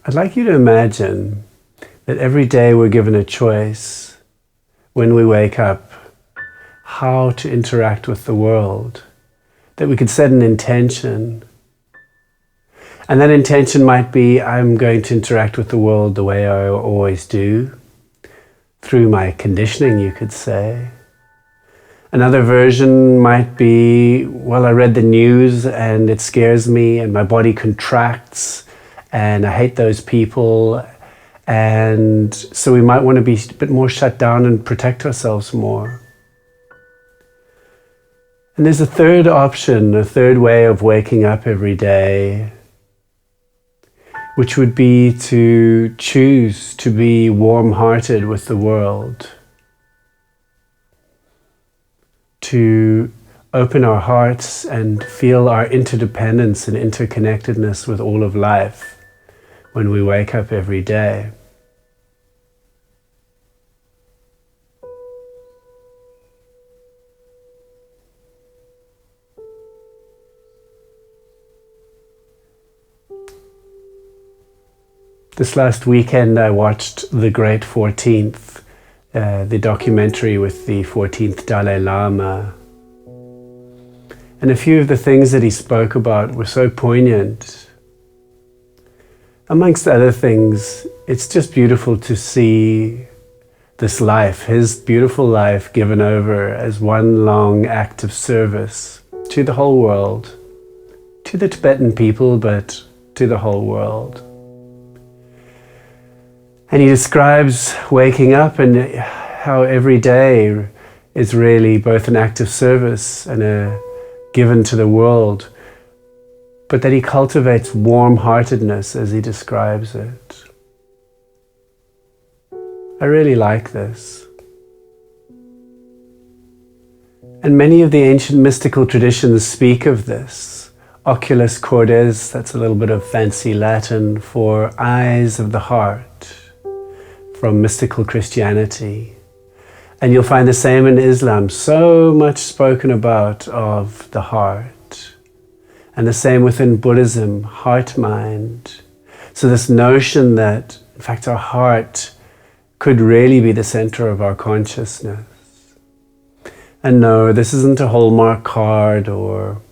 I'd like you to imagine that every day we're given a choice when we wake up how to interact with the world, that we could set an intention. And that intention might be, I'm going to interact with the world the way I always do, through my conditioning, you could say. Another version might be, well, I read the news and it scares me and my body contracts and I hate those people. And so we might want to be a bit more shut down and protect ourselves more. And there's a third option, a third way of waking up every day, which would be to choose to be warm-hearted with the world, to open our hearts and feel our interdependence and interconnectedness with all of life when we wake up every day. This last weekend I watched The Great 14th, the documentary with the 14th Dalai Lama. And a few of the things that he spoke about were so poignant. Amongst other things, it's just beautiful to see this life, his beautiful life, given over as one long act of service to the whole world, to the Tibetan people, but to the whole world. And he describes waking up and how every day is really both an act of service and a given to the world, but that he cultivates warm-heartedness as he describes it. I really like this. And many of the ancient mystical traditions speak of this. Oculus cordis, that's a little bit of fancy Latin for eyes of the heart, from mystical Christianity. And you'll find the same in Islam, so much spoken about of the heart. And the same within Buddhism, heart-mind. So this notion that, in fact, our heart could really be the center of our consciousness. And no, this isn't a Hallmark card or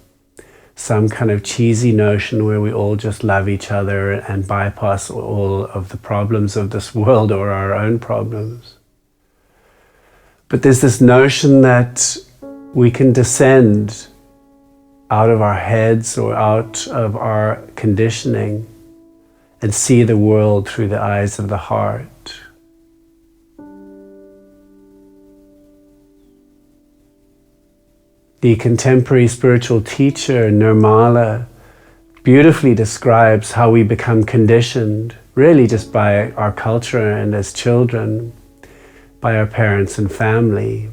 some kind of cheesy notion where we all just love each other and bypass all of the problems of this world or our own problems. But there's this notion that we can descend out of our heads or out of our conditioning and see the world through the eyes of the heart. The contemporary spiritual teacher, Nirmala, beautifully describes how we become conditioned, really just by our culture and as children, by our parents and family.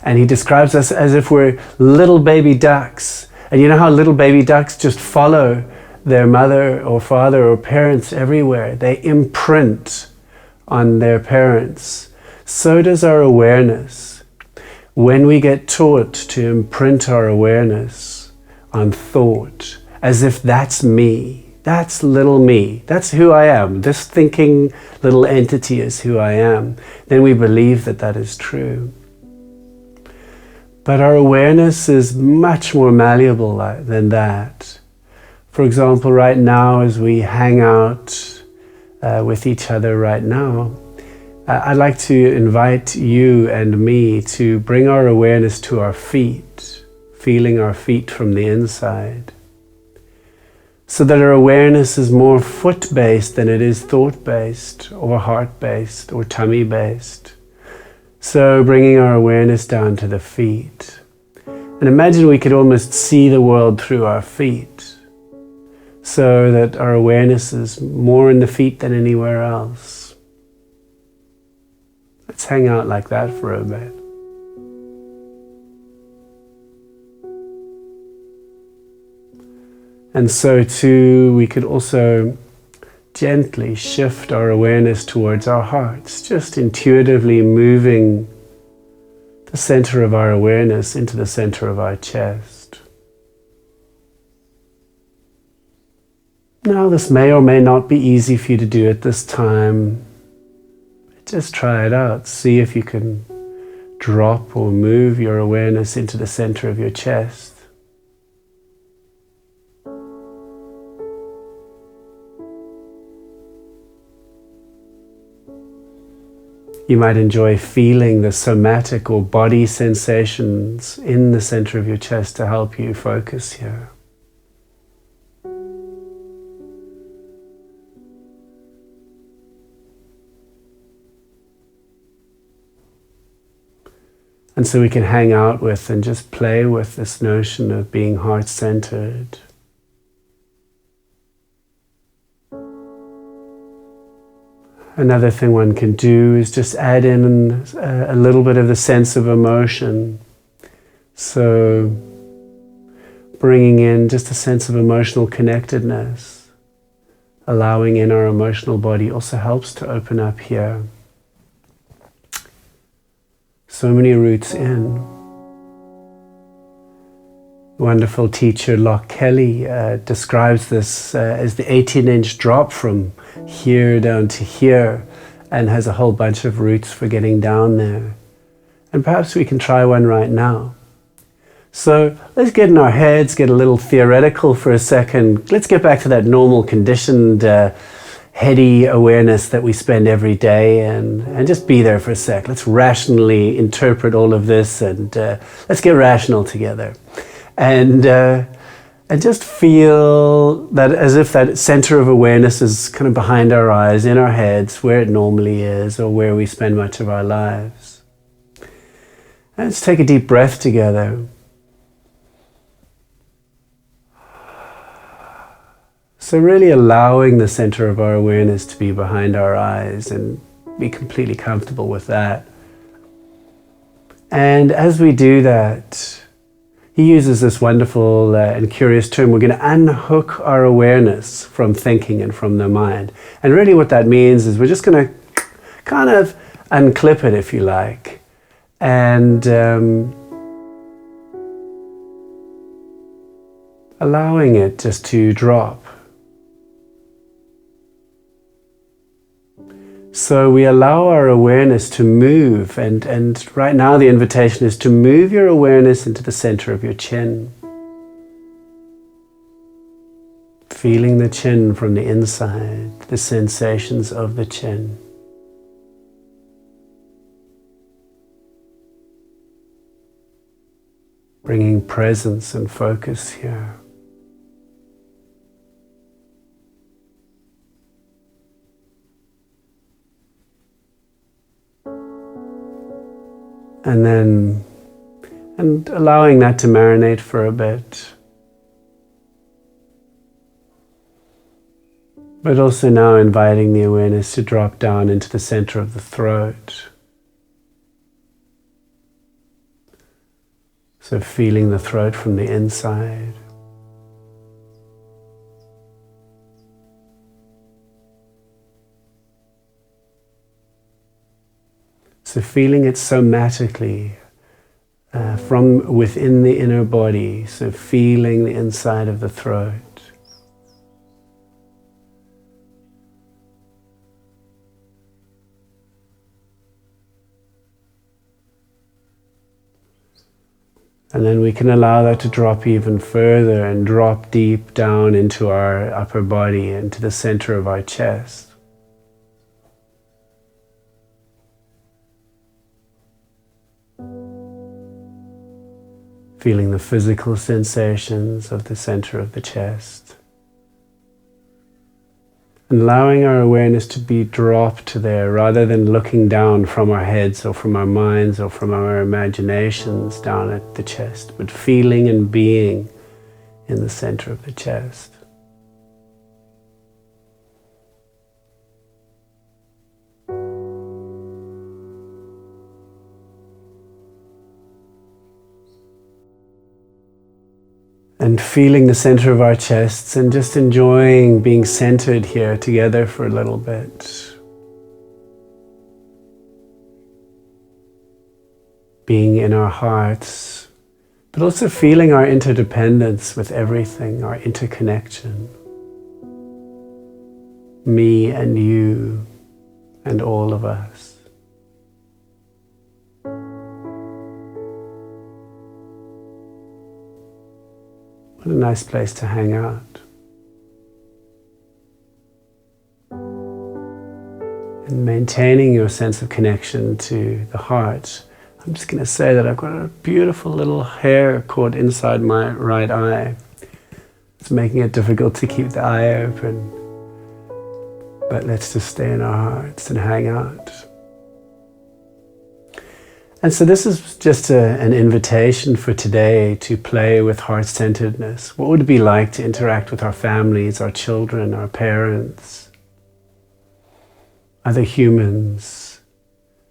And he describes us as if we're little baby ducks. And you know how little baby ducks just follow their mother or father or parents everywhere? They imprint on their parents. So does our awareness. When we get taught to imprint our awareness on thought, as if that's me, that's little me, that's who I am, this thinking little entity is who I am, then we believe that that is true. But our awareness is much more malleable than that. For example, right now, as we hang out with each other right now, I'd like to invite you and me to bring our awareness to our feet, feeling our feet from the inside, so that our awareness is more foot-based than it is thought-based or heart-based or tummy-based. So bringing our awareness down to the feet. And imagine we could almost see the world through our feet, so that our awareness is more in the feet than anywhere else. Let's hang out like that for a bit. And so too, we could also gently shift our awareness towards our hearts, just intuitively moving the center of our awareness into the center of our chest. Now, this may or may not be easy for you to do at this time. Just try it out. See if you can drop or move your awareness into the center of your chest. You might enjoy feeling the somatic or body sensations in the center of your chest to help you focus here. And so we can hang out with and just play with this notion of being heart-centered. Another thing one can do is just add in a little bit of the sense of emotion. So bringing in just a sense of emotional connectedness, allowing in our emotional body also helps to open up here. So many roots in. Wonderful teacher Locke Kelly describes this as the 18-inch drop from here down to here, and has a whole bunch of roots for getting down there. And perhaps we can try one right now. So let's get in our heads, get a little theoretical for a second. Let's get back to that normal conditioned heady awareness that we spend every day, and just be there for a sec. Let's rationally interpret all of this, and let's get rational together. And just feel that as if that center of awareness is kind of behind our eyes, in our heads, where it normally is, or where we spend much of our lives. And let's take a deep breath together. So really allowing the center of our awareness to be behind our eyes and be completely comfortable with that. And as we do that, he uses this wonderful and curious term. We're going to unhook our awareness from thinking and from the mind. And really what that means is we're just going to kind of unclip it, if you like, and allowing it just to drop. So we allow our awareness to move, and right now the invitation is to move your awareness into the center of your chin. Feeling the chin from the inside, the sensations of the chin. Bringing presence and focus here. And allowing that to marinate for a bit. But also now inviting the awareness to drop down into the center of the throat. So feeling the throat from the inside. So feeling it somatically from within the inner body, so feeling the inside of the throat. And then we can allow that to drop even further and drop deep down into our upper body, into the center of our chest. Feeling the physical sensations of the center of the chest. And allowing our awareness to be dropped there rather than looking down from our heads or from our minds or from our imaginations down at the chest, but feeling and being in the center of the chest. And feeling the center of our chests and just enjoying being centered here together for a little bit. Being in our hearts, but also feeling our interdependence with everything, our interconnection. me and you and all of us. What a nice place to hang out. And maintaining your sense of connection to the heart. I'm just going to say that I've got a beautiful little hair caught inside my right eye. It's making it difficult to keep the eye open. But let's just stay in our hearts and hang out. And so this is just an invitation for today to play with heart-centeredness. What would it be like to interact with our families, our children, our parents, other humans,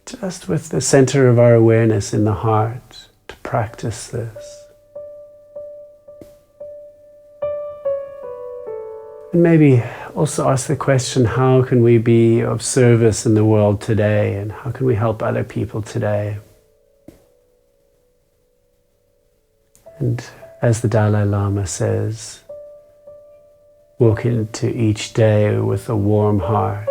just with the center of our awareness in the heart, to practice this? And maybe also ask the question, how can we be of service in the world today, and how can we help other people today? And as the Dalai Lama says, walk into each day with a warm heart.